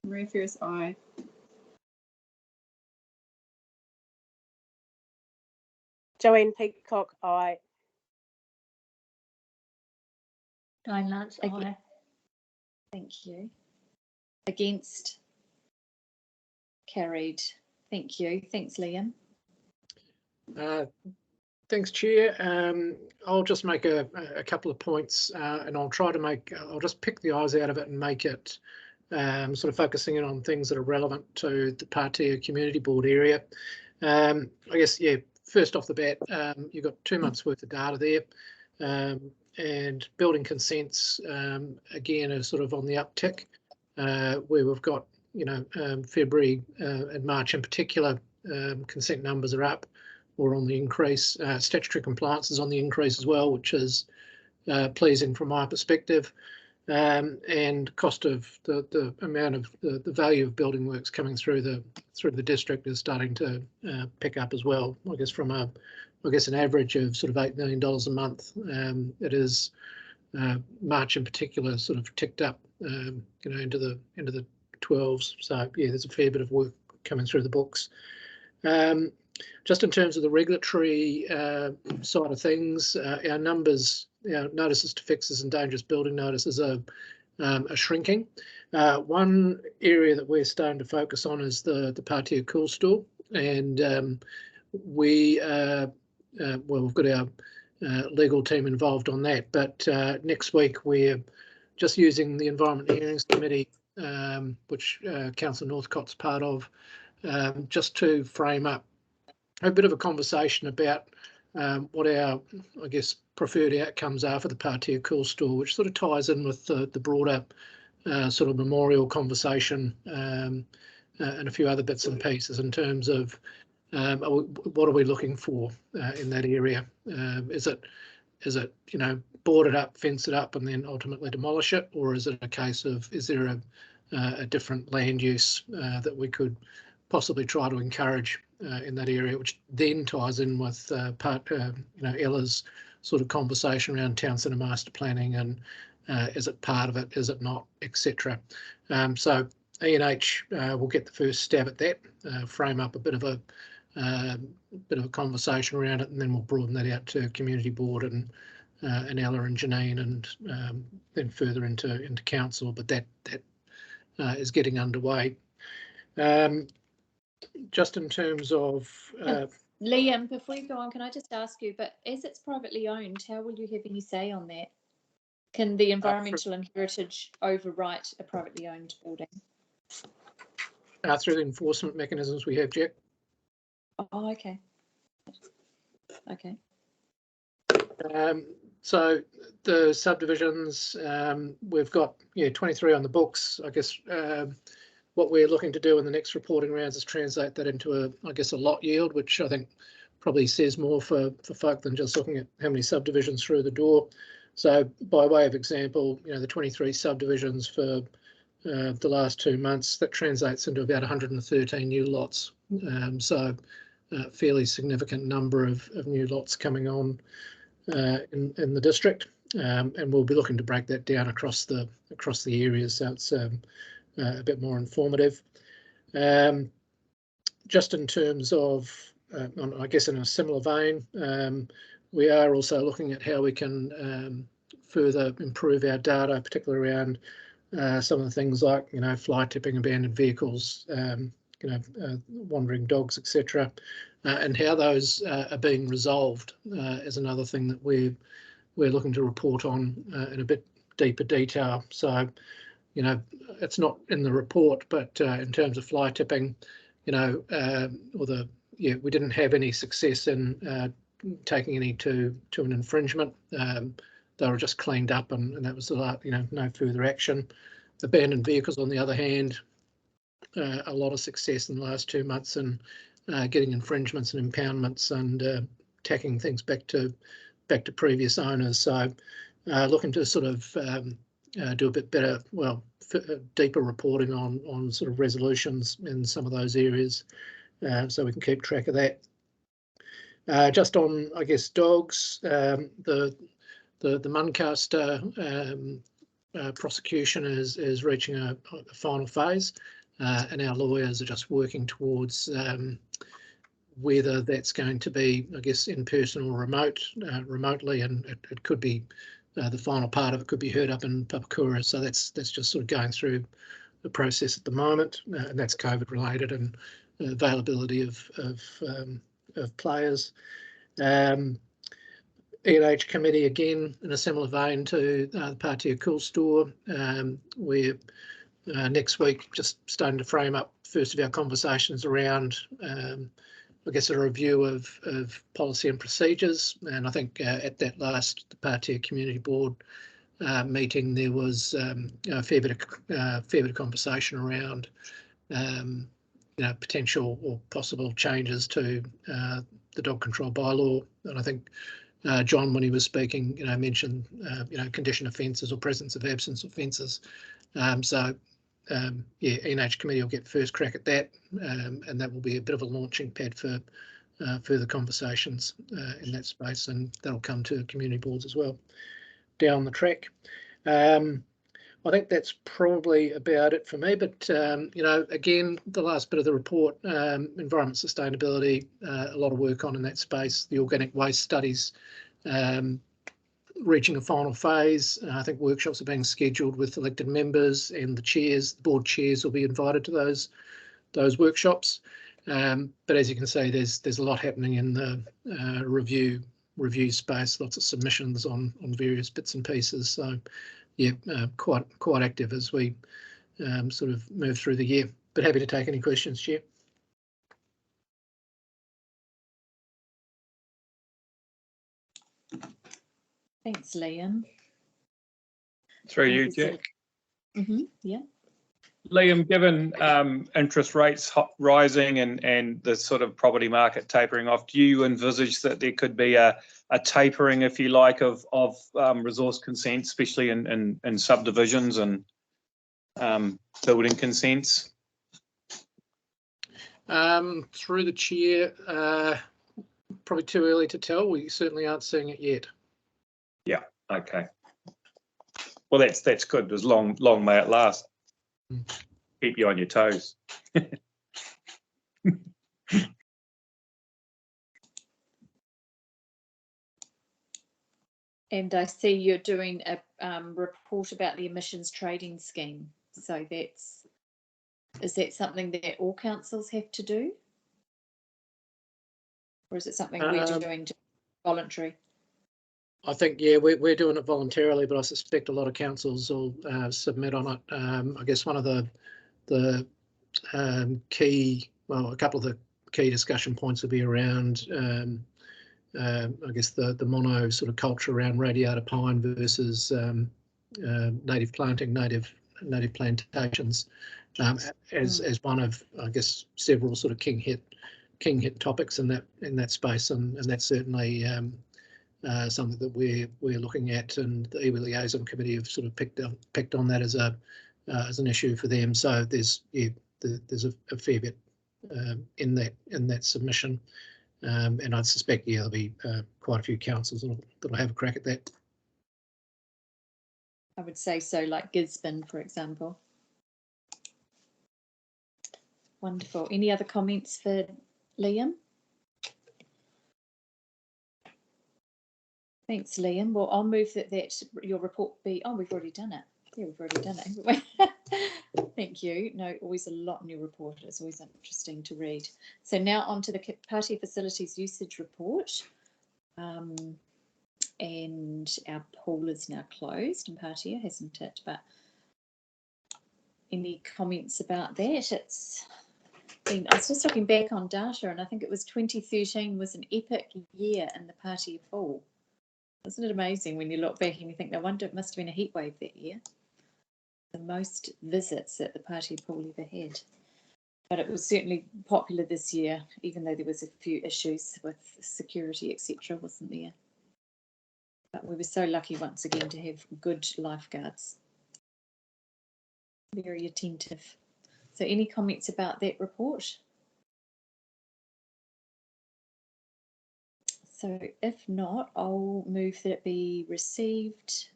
Maria Ferris, aye. Joanne Peacock, aye. Dianne Lance, aye. Thank you. Against, carried. Thank you. Thanks, Liam. Thanks, Chair. I'll just make a couple of points and I'll try to I'll just pick the eyes out of it and make it sort of focusing in on things that are relevant to the Patea Community Board area. I guess, yeah, first off the bat, you've got 2 months worth of data there. And building consents, again, are sort of on the uptick, where we've got, February and March in particular, consent numbers are up or on the increase. Statutory compliance is on the increase as well, which is pleasing from my perspective. And cost of the amount of the value of building works coming through the district is starting to pick up as well. I guess from an average of sort of $8 million a month, it is March in particular sort of ticked up, into the 12s. So yeah, there's a fair bit of work coming through the books. Just in terms of the regulatory side of things, our numbers, notices to fixes and dangerous building notices are shrinking. One area that we're starting to focus on is the Patea cool store, and we've got our legal team involved on that. But next week we're just using the Environment Hearings Committee, which Councillor Northcott's part of, just to frame up a bit of a conversation about what our, I guess, preferred outcomes are for the Patea cool store, which sort of ties in with the broader sort of memorial conversation, and a few other bits and pieces in terms of what are we looking for in that area? Is it board it up, fence it up, and then ultimately demolish it, or is it a case of is there a different land use that we could possibly try to encourage in that area, which then ties in with Ella's sort of conversation around town centre master planning, and is it part of it, is it not, etc. So E&H will get the first stab at that, frame up a bit of a conversation around it, and then we'll broaden that out to community board and Ella and Janine, and then further into council. But that is getting underway. Just in terms of Liam, before you go on, can I just ask you, but as it's privately owned, how will you have any say on that? Can the environmental and heritage overwrite a privately owned building? Through the enforcement mechanisms we have, Jacq. Oh, okay. Okay. So the subdivisions, we've got 23 on the books. I guess what we're looking to do in the next reporting rounds is translate that into a lot yield, which I think probably says more for folk than just looking at how many subdivisions through the door. So by way of example, the 23 subdivisions for the last 2 months, that translates into about 113 new lots. So a fairly significant number of new lots coming on in the district, and we'll be looking to break that down across the areas, so it's a bit more informative. Just in terms of, I guess in a similar vein, we are also looking at how we can further improve our data, particularly around some of the things like fly tipping, abandoned vehicles, wandering dogs, etc., and how those are being resolved is another thing that we're looking to report on in a bit deeper detail. So it's not in the report, but in terms of fly tipping, we didn't have any success in taking any to an infringement. They were just cleaned up, and that was no further action. Abandoned vehicles, on the other hand, a lot of success in the last 2 months in getting infringements and impoundments and tacking things back to previous owners. So looking to sort of do a bit better, deeper reporting on sort of resolutions in some of those areas, so we can keep track of that. Just on, I guess, dogs, the Muncaster prosecution is reaching a final phase, and our lawyers are just working towards whether that's going to be, I guess, in person or remotely, and it could be the final part of it could be heard up in Papakura. So that's just sort of going through the process at the moment, and that's COVID related and availability of players. E&H committee, again, in a similar vein to the Patea Cool Store. We're next week just starting to frame up first of our conversations around I guess, a review of policy and procedures. And I think at that last Patea Community Board meeting, there was a fair bit of conversation around potential or possible changes to the dog control bylaw. And I think John, when he was speaking, mentioned condition offences or presence of absence offences. ENH committee will get first crack at that, and that will be a bit of a launching pad for further conversations in that space, and that'll come to community boards as well down the track. I think that's probably about it for me, but again, the last bit of the report, environment sustainability, a lot of work on in that space, the organic waste studies reaching a final phase. I think workshops are being scheduled with elected members, and the board chairs will be invited to those workshops. But as you can see, there's a lot happening in the review space, lots of submissions on various bits and pieces. So yeah, quite active as we sort of move through the year. But happy to take any questions, Chair. Thanks, Liam. Through you, Jacq. Yeah. Liam, given interest rates rising and the sort of property market tapering off, do you envisage that there could be a tapering, if you like, of resource consent, especially in subdivisions and building consents? Through the chair, probably too early to tell. We certainly aren't seeing it yet. Yeah. Okay. Well, that's good. As long may it last. Keep you on your toes. And I see you're doing a report about the emissions trading scheme. So is that something that all councils have to do? Or is it something we're doing voluntary? I think, yeah, we're doing it voluntarily, but I suspect a lot of councils will submit on it. I guess one of the a couple of the key discussion points will be around, I guess, the mono sort of culture around radiata pine versus native planting, native plantations, as one of, I guess, several sort of king hit topics in that space, and that's certainly something that we're looking at, and the iwi liaison committee have sort of picked on that as an issue for them. So there's a fair bit in that submission, and I'd suspect there'll be quite a few councils that'll have a crack at that. I would say so, like Gisborne, for example. Wonderful. Any other comments for Liam? Thanks, Liam. Well, I'll move that your report be. Oh, we've already done it. Yeah, we've already done it. Thank you. No, always a lot in your report. It's always interesting to read. So now on to the Patea Facilities Usage Report. And our pool is now closed in Patea, hasn't it? But any comments about that? I was just looking back on data, and I think it was 2013 was an epic year in the Patea pool. Isn't it amazing when you look back and you think, no wonder it must have been a heat wave that year? The most visits that the Patea pool ever had. But it was certainly popular this year, even though there was a few issues with security, etc., wasn't there? But we were so lucky once again to have good lifeguards. Very attentive. So any comments about that report? So if not, I'll move that it be received,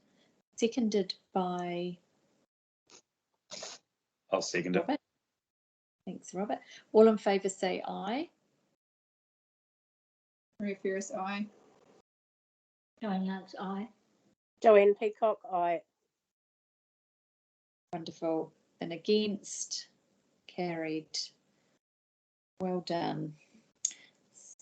seconded by... I'll second Robert. it. Thanks, Robert. All in favour say aye. Maria Ferris, aye. Joanne Lance, aye. Joanne Peacock, aye. Wonderful. And against, carried. Well done.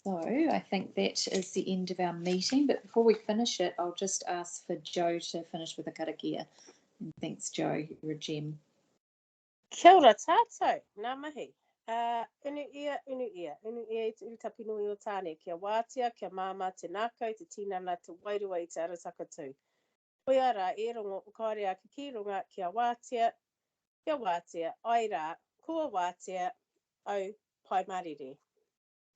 So I think that is the end of our meeting, but before we finish it, I'll just ask for Joe to finish with a karakia. And thanks, Joe, you're a gem. Kia ora tātou, ngā mihi. Unu ia I te utapino I o tāne, kia wātia, kia māma te nākau, te tinana, te wairua I te arataka tū. Hoi ara, e rongo ukaare a ki runga, kia wātia, ai rā, kua wātia, au pai mariri.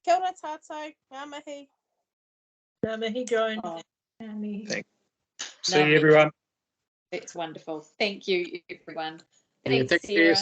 Kia ora tātou, ngā mihi. Ngā mihi, Joan. Oh, See Lovely. you, everyone. that's wonderful. Thank you, everyone. Yeah, Thanks, thank you. Sarah.